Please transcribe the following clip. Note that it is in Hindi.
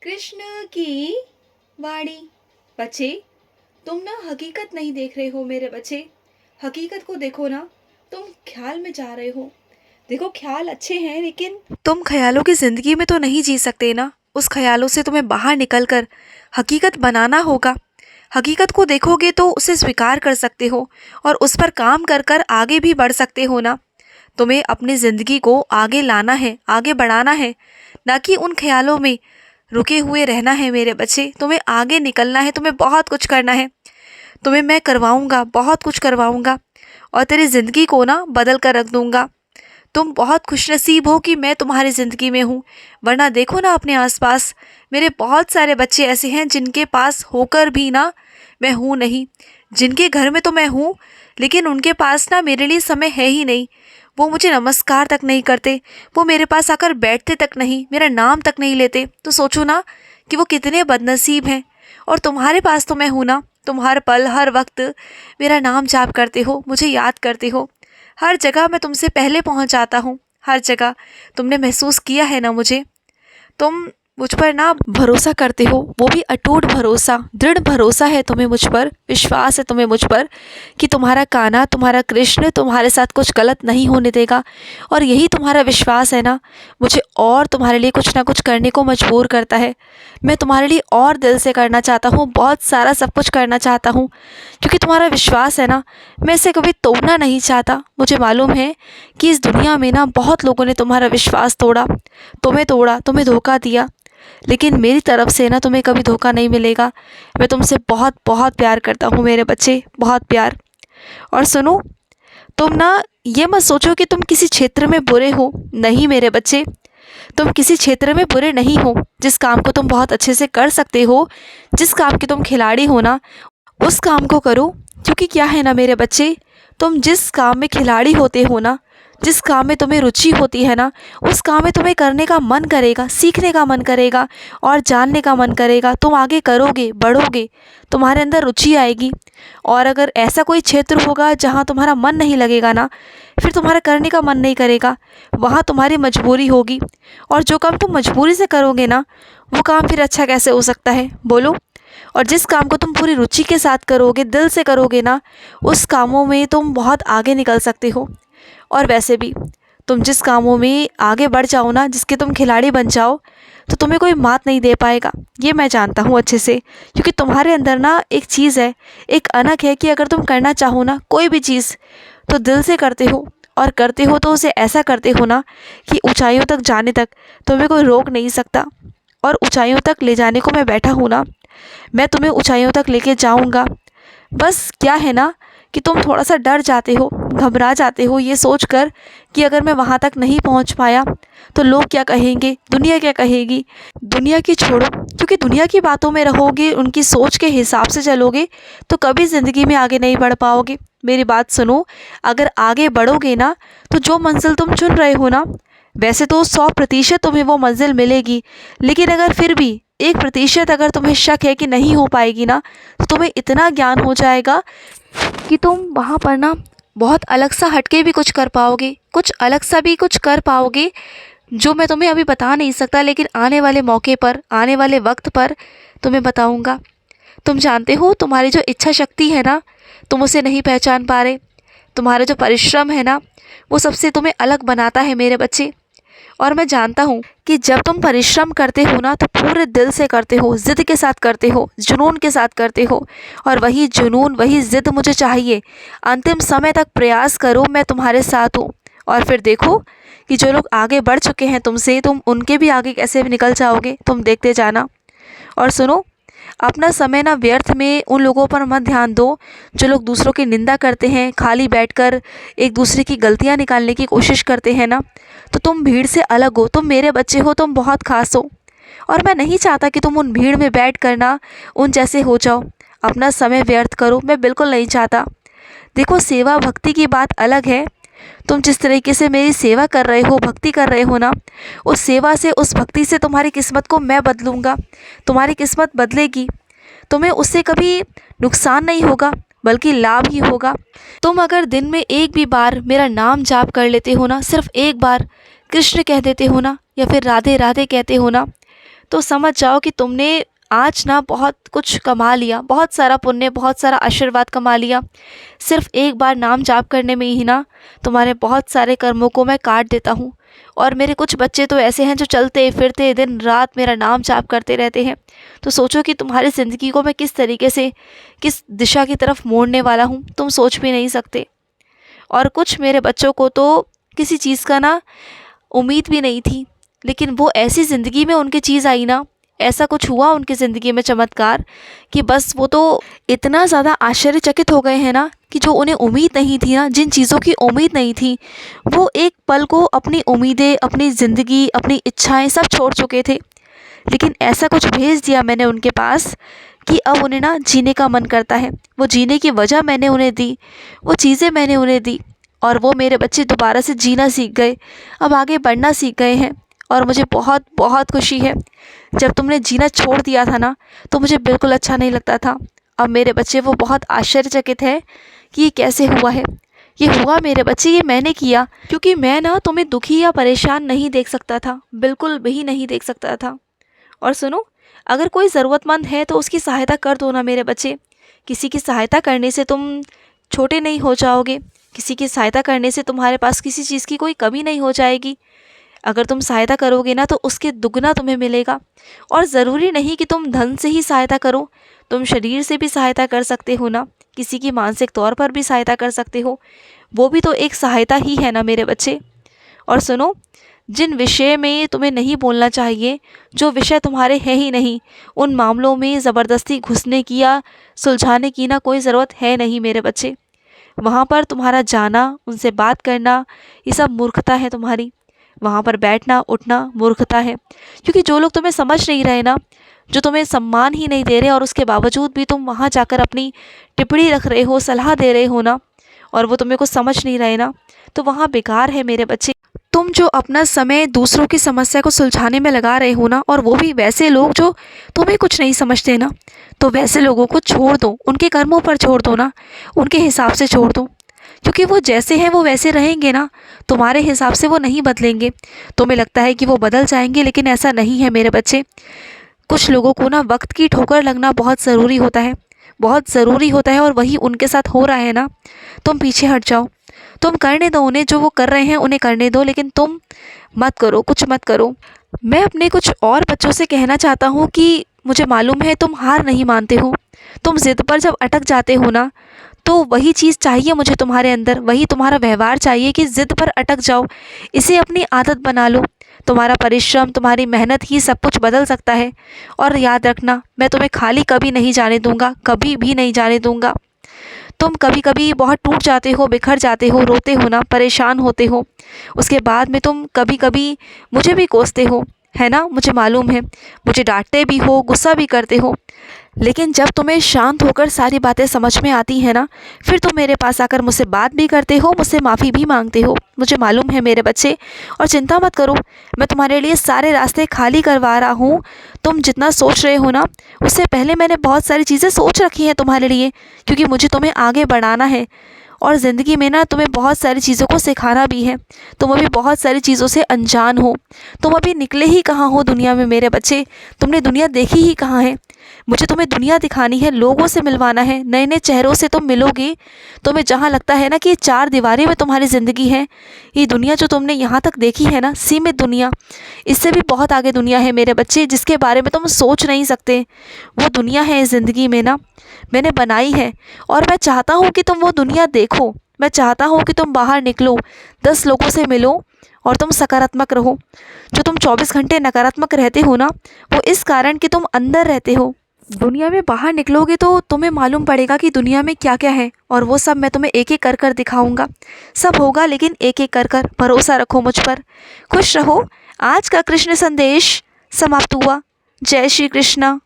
कृष्ण की वाणी। बच्चे, तुम ना हकीकत नहीं देख रहे हो मेरे बच्चे। हकीकत को देखो ना। तुम ख्याल में जा रहे हो। देखो, ख्याल अच्छे हैं लेकिन तुम ख्यालों की जिंदगी में तो नहीं जी सकते ना। उस ख्यालों से तुम्हें बाहर निकलकर हकीकत बनाना होगा। हकीकत को देखोगे तो उसे स्वीकार कर सकते हो और उस पर काम कर कर आगे भी बढ़ सकते हो ना। तुम्हें अपनी ज़िंदगी को आगे लाना है, आगे बढ़ाना है, ना कि उन ख्यालों में रुके हुए रहना है मेरे बच्चे। तुम्हें आगे निकलना है, तुम्हें बहुत कुछ करना है। तुम्हें मैं करवाऊंगा, बहुत कुछ करवाऊंगा और तेरी ज़िंदगी को ना बदल कर रख दूंगा। तुम बहुत खुशनसीब हो कि मैं तुम्हारी ज़िंदगी में हूँ, वरना देखो ना अपने आसपास। मेरे बहुत सारे बच्चे ऐसे हैं जिनके पास होकर भी ना मैं हूँ नहीं, जिनके घर में तो मैं हूँ लेकिन उनके पास ना मेरे लिए समय है ही नहीं। वो मुझे नमस्कार तक नहीं करते, वो मेरे पास आकर बैठते तक नहीं, मेरा नाम तक नहीं लेते। तो सोचो ना कि वो कितने बदनसीब हैं। और तुम्हारे पास तो मैं हूँ ना। तुम हर पल हर वक्त मेरा नाम जाप करते हो, मुझे याद करते हो। हर जगह मैं तुमसे पहले पहुँच जाता हूँ। हर जगह तुमने महसूस किया है ना मुझे। तुम मुझ पर ना भरोसा करते हो, वो भी अटूट भरोसा, दृढ़ भरोसा है तुम्हें मुझ पर, विश्वास है तुम्हें मुझ पर कि तुम्हारा कान्हा, तुम्हारा कृष्ण तुम्हारे साथ कुछ गलत नहीं होने देगा। और यही तुम्हारा विश्वास है ना, मुझे और तुम्हारे लिए कुछ ना कुछ करने को मजबूर करता है। मैं तुम्हारे लिए और दिल से करना चाहता हूँ, बहुत सारा सब कुछ करना चाहता हूँ, क्योंकि तुम्हारा विश्वास है ना। मैं इसे कभी तोड़ना नहीं चाहता। मुझे मालूम है कि इस दुनिया में ना बहुत लोगों ने तुम्हारा विश्वास तोड़ा, तुम्हें तोड़ा, तुम्हें धोखा दिया, लेकिन मेरी तरफ से ना तुम्हें कभी धोखा नहीं मिलेगा। मैं तुमसे बहुत बहुत प्यार करता हूँ मेरे बच्चे, बहुत प्यार। और सुनो, तुम ना ये मत सोचो कि तुम किसी क्षेत्र में बुरे हो। नहीं मेरे बच्चे, तुम किसी क्षेत्र में बुरे नहीं हो। जिस काम को तुम बहुत अच्छे से कर सकते हो, जिस काम के तुम खिलाड़ी हो ना, उस काम को करो। क्योंकि क्या है ना मेरे बच्चे, तुम जिस काम में खिलाड़ी होते हो ना, जिस काम में तुम्हें रुचि होती है ना, उस काम में तुम्हें करने का मन करेगा, सीखने का मन करेगा और जानने का मन करेगा। तुम आगे करोगे, बढ़ोगे, तुम्हारे अंदर रुचि आएगी। और अगर ऐसा कोई क्षेत्र होगा जहाँ तुम्हारा मन नहीं लगेगा ना, फिर तुम्हारा करने का मन नहीं करेगा, वहाँ तुम्हारी मजबूरी होगी। और जो काम तुम मजबूरी से करोगे ना, वो काम फिर अच्छा कैसे हो सकता है, बोलो। और जिस काम को तुम पूरी रुचि के साथ करोगे, दिल से करोगे ना, उस कामों में तुम बहुत आगे निकल सकते हो। और वैसे भी तुम जिस कामों में आगे बढ़ जाओ ना, जिसके तुम खिलाड़ी बन जाओ, तो तुम्हें कोई मात नहीं दे पाएगा। ये मैं जानता हूँ अच्छे से, क्योंकि तुम्हारे अंदर ना एक चीज़ है, एक अनक है कि अगर तुम करना चाहो ना कोई भी चीज़, तो दिल से करते हो। और करते हो तो उसे ऐसा करते हो ना कि ऊंचाइयों तक जाने तक तुम्हें कोई रोक नहीं सकता। और ऊंचाइयों तक ले जाने को मैं बैठा हूँ ना, मैं तुम्हें ऊंचाइयों तक लेके जाऊँगा। बस क्या है ना कि तुम थोड़ा सा डर जाते हो, घबरा जाते हो ये सोचकर कि अगर मैं वहाँ तक नहीं पहुँच पाया तो लोग क्या कहेंगे, दुनिया क्या कहेगी। दुनिया की छोड़ो, क्योंकि दुनिया की बातों में रहोगे, उनकी सोच के हिसाब से चलोगे तो कभी ज़िंदगी में आगे नहीं बढ़ पाओगे। मेरी बात सुनो, अगर आगे बढ़ोगे ना, तो जो मंजिल तुम चुन रहे हो ना, वैसे तो 100% तुम्हें वो मंजिल मिलेगी, लेकिन अगर फिर भी 1% अगर तुम्हें शक है कि नहीं हो पाएगी ना, तो तुम्हें इतना ज्ञान हो जाएगा कि तुम वहाँ पर ना बहुत अलग सा हटके भी कुछ कर पाओगे, कुछ अलग सा भी कुछ कर पाओगे, जो मैं तुम्हें अभी बता नहीं सकता, लेकिन आने वाले मौके पर, आने वाले वक्त पर तुम्हें बताऊँगा। तुम जानते हो, तुम्हारी जो इच्छा शक्ति है ना, तुम उसे नहीं पहचान पा रहे। तुम्हारा जो परिश्रम है ना, वो सबसे तुम्हें अलग बनाता है मेरे बच्चे। और मैं जानता हूँ कि जब तुम परिश्रम करते हो ना, तो पूरे दिल से करते हो, ज़िद के साथ करते हो, जुनून के साथ करते हो। और वही जुनून, वही ज़िद मुझे चाहिए। अंतिम समय तक प्रयास करो, मैं तुम्हारे साथ हूँ। और फिर देखो कि जो लोग आगे बढ़ चुके हैं तुमसे, तुम उनके भी आगे कैसे निकल जाओगे, तुम देखते जाना। और सुनो, अपना समय ना व्यर्थ में उन लोगों पर मत ध्यान दो जो लोग दूसरों की निंदा करते हैं, खाली बैठकर एक दूसरे की गलतियां निकालने की कोशिश करते हैं ना। तो तुम भीड़ से अलग हो, तुम मेरे बच्चे हो, तुम बहुत खास हो। और मैं नहीं चाहता कि तुम उन भीड़ में बैठ कर ना उन जैसे हो जाओ, अपना समय व्यर्थ करो, मैं बिल्कुल नहीं चाहता। देखो, सेवा भक्ति की बात अलग है। तुम जिस तरीके से मेरी सेवा कर रहे हो, भक्ति कर रहे हो ना, उस सेवा से, उस भक्ति से तुम्हारी किस्मत को मैं बदलूँगा। तुम्हारी किस्मत बदलेगी, तुम्हें उससे कभी नुकसान नहीं होगा बल्कि लाभ ही होगा। तुम अगर दिन में एक भी बार मेरा नाम जाप कर लेते हो ना, सिर्फ एक बार कृष्ण कह देते हो ना, या फिर राधे राधे कहते हो ना, तो समझ जाओ कि तुमने आज ना बहुत कुछ कमा लिया, बहुत सारा पुण्य, बहुत सारा आशीर्वाद कमा लिया। सिर्फ एक बार नाम जाप करने में ही ना तुम्हारे बहुत सारे कर्मों को मैं काट देता हूँ। और मेरे कुछ बच्चे तो ऐसे हैं जो चलते फिरते दिन रात मेरा नाम जाप करते रहते हैं। तो सोचो कि तुम्हारी ज़िंदगी को मैं किस तरीके से, किस दिशा की तरफ मोड़ने वाला हूँ, तुम सोच भी नहीं सकते। और कुछ मेरे बच्चों को तो किसी चीज़ का ना उम्मीद भी नहीं थी, लेकिन वो ऐसी ज़िंदगी में उनकी चीज़ आई ना, ऐसा कुछ हुआ उनकी ज़िंदगी में चमत्कार कि बस वो तो इतना ज़्यादा आश्चर्यचकित हो गए हैं ना कि जो उन्हें उम्मीद नहीं थी ना, जिन चीज़ों की उम्मीद नहीं थी, वो एक पल को अपनी उम्मीदें, अपनी ज़िंदगी, अपनी इच्छाएं सब छोड़ चुके थे। लेकिन ऐसा कुछ भेज दिया मैंने उनके पास कि अब उन्हें ना जीने का मन करता है। वो जीने की वजह मैंने उन्हें दी, वो चीज़ें मैंने उन्हें दी, और वो मेरे बच्चे दोबारा से जीना सीख गए, अब आगे बढ़ना सीख गए हैं। और मुझे बहुत बहुत खुशी है। जब तुमने जीना छोड़ दिया था ना, तो मुझे बिल्कुल अच्छा नहीं लगता था। अब मेरे बच्चे वो बहुत आश्चर्यचकित है कि ये कैसे हुआ है। ये हुआ मेरे बच्चे, ये मैंने किया, क्योंकि मैं ना तुम्हें दुखी या परेशान नहीं देख सकता था, बिल्कुल भी नहीं देख सकता था। और सुनो, अगर कोई ज़रूरतमंद है तो उसकी सहायता कर दो ना मेरे बच्चे। किसी की सहायता करने से तुम छोटे नहीं हो जाओगे, किसी की सहायता करने से तुम्हारे पास किसी चीज़ की कोई कमी नहीं हो जाएगी। अगर तुम सहायता करोगे ना तो उसके दुगना तुम्हें मिलेगा। और ज़रूरी नहीं कि तुम धन से ही सहायता करो, तुम शरीर से भी सहायता कर सकते हो ना, किसी की मानसिक तौर पर भी सहायता कर सकते हो, वो भी तो एक सहायता ही है ना मेरे बच्चे। और सुनो, जिन विषय में तुम्हें नहीं बोलना चाहिए, जो विषय तुम्हारे हैं ही नहीं, उन मामलों में ज़बरदस्ती घुसने की या सुलझाने की ना कोई ज़रूरत है नहीं मेरे बच्चे। वहाँ पर तुम्हारा जाना, उनसे बात करना, ये सब मूर्खता है तुम्हारी। वहाँ पर बैठना उठना मूर्खता है, क्योंकि जो लोग तुम्हें समझ नहीं रहे ना, जो तुम्हें सम्मान ही नहीं दे रहे, और उसके बावजूद भी तुम वहाँ जाकर अपनी टिप्पणी रख रहे हो, सलाह दे रहे हो ना, और वो तुम्हें कुछ समझ नहीं रहे ना, तो वहाँ बेकार है मेरे बच्चे। तुम जो अपना समय दूसरों की समस्या को सुलझाने में लगा रहे हो ना, और वो भी वैसे लोग जो तुम्हें कुछ नहीं समझते ना, तो वैसे लोगों को छोड़ दो, उनके कर्मों पर छोड़ दो ना, उनके हिसाब से छोड़ दो। क्योंकि वो जैसे हैं वो वैसे रहेंगे ना, तुम्हारे हिसाब से वो नहीं बदलेंगे। तुम्हें लगता है कि वो बदल जाएंगे, लेकिन ऐसा नहीं है मेरे बच्चे। कुछ लोगों को ना वक्त की ठोकर लगना बहुत ज़रूरी होता है, बहुत ज़रूरी होता है, और वही उनके साथ हो रहा है ना। तुम पीछे हट जाओ, तुम करने दो उन्हें, जो वो कर रहे हैं उन्हें करने दो, लेकिन तुम मत करो, कुछ मत करो। मैं अपने कुछ और बच्चों से कहना चाहता हूँ कि मुझे मालूम है तुम हार नहीं मानते हो, तुम ज़िद पर जब अटक जाते हो ना, तो वही चीज़ चाहिए मुझे तुम्हारे अंदर, वही तुम्हारा व्यवहार चाहिए कि ज़िद पर अटक जाओ, इसे अपनी आदत बना लो। तुम्हारा परिश्रम, तुम्हारी मेहनत ही सब कुछ बदल सकता है। और याद रखना, मैं तुम्हें खाली कभी नहीं जाने दूंगा, कभी भी नहीं जाने दूंगा। तुम कभी कभी बहुत टूट जाते हो, बिखर जाते हो, रोते हो ना, परेशान होते हो, उसके बाद में तुम कभी कभी मुझे भी कोसते हो, है ना, मुझे मालूम है, मुझे डांटते भी हो, गुस्सा भी करते हो। लेकिन जब तुम्हें शांत होकर सारी बातें समझ में आती हैं ना, फिर तुम मेरे पास आकर मुझसे बात भी करते हो, मुझसे माफ़ी भी मांगते हो, मुझे मालूम है मेरे बच्चे। और चिंता मत करो, मैं तुम्हारे लिए सारे रास्ते खाली करवा रहा हूँ। तुम जितना सोच रहे हो ना, उससे पहले मैंने बहुत सारी चीज़ें सोच रखी हैं तुम्हारे लिए, क्योंकि मुझे तुम्हें आगे बढ़ाना है। और ज़िंदगी में ना तुम्हें बहुत सारी चीज़ों को सिखाना भी है। तुम अभी बहुत सारी चीज़ों से अनजान हो, तुम अभी निकले ही कहाँ हो दुनिया में मेरे बच्चे, तुमने दुनिया देखी ही कहाँ है। मुझे तुम्हें दुनिया दिखानी है, लोगों से मिलवाना है, नए नए चेहरों से तुम मिलोगे। तुम्हें जहाँ लगता है ना कि ये चार दीवारें में तुम्हारी ज़िंदगी है, ये दुनिया जो तुमने यहाँ तक देखी है ना, सीमित दुनिया, इससे भी बहुत आगे दुनिया है मेरे बच्चे, जिसके बारे में तुम सोच नहीं सकते। वो दुनिया है इस ज़िंदगी में ना, मैंने बनाई है, और मैं चाहता हूँ कि तुम वो दुनिया देखो। मैं चाहता हूँ कि तुम बाहर निकलो, 10 लोगों से मिलो, और तुम सकारात्मक रहो। जो तुम 24 घंटे नकारात्मक रहते हो ना, वो इस कारण कि तुम अंदर रहते हो। दुनिया में बाहर निकलोगे तो तुम्हें मालूम पड़ेगा कि दुनिया में क्या क्या है, और वो सब मैं तुम्हें एक एक कर कर दिखाऊंगा। सब होगा, लेकिन एक एक कर कर, भरोसा रखो मुझ पर। खुश रहो। आज का कृष्ण संदेश समाप्त हुआ। जय श्री कृष्णा।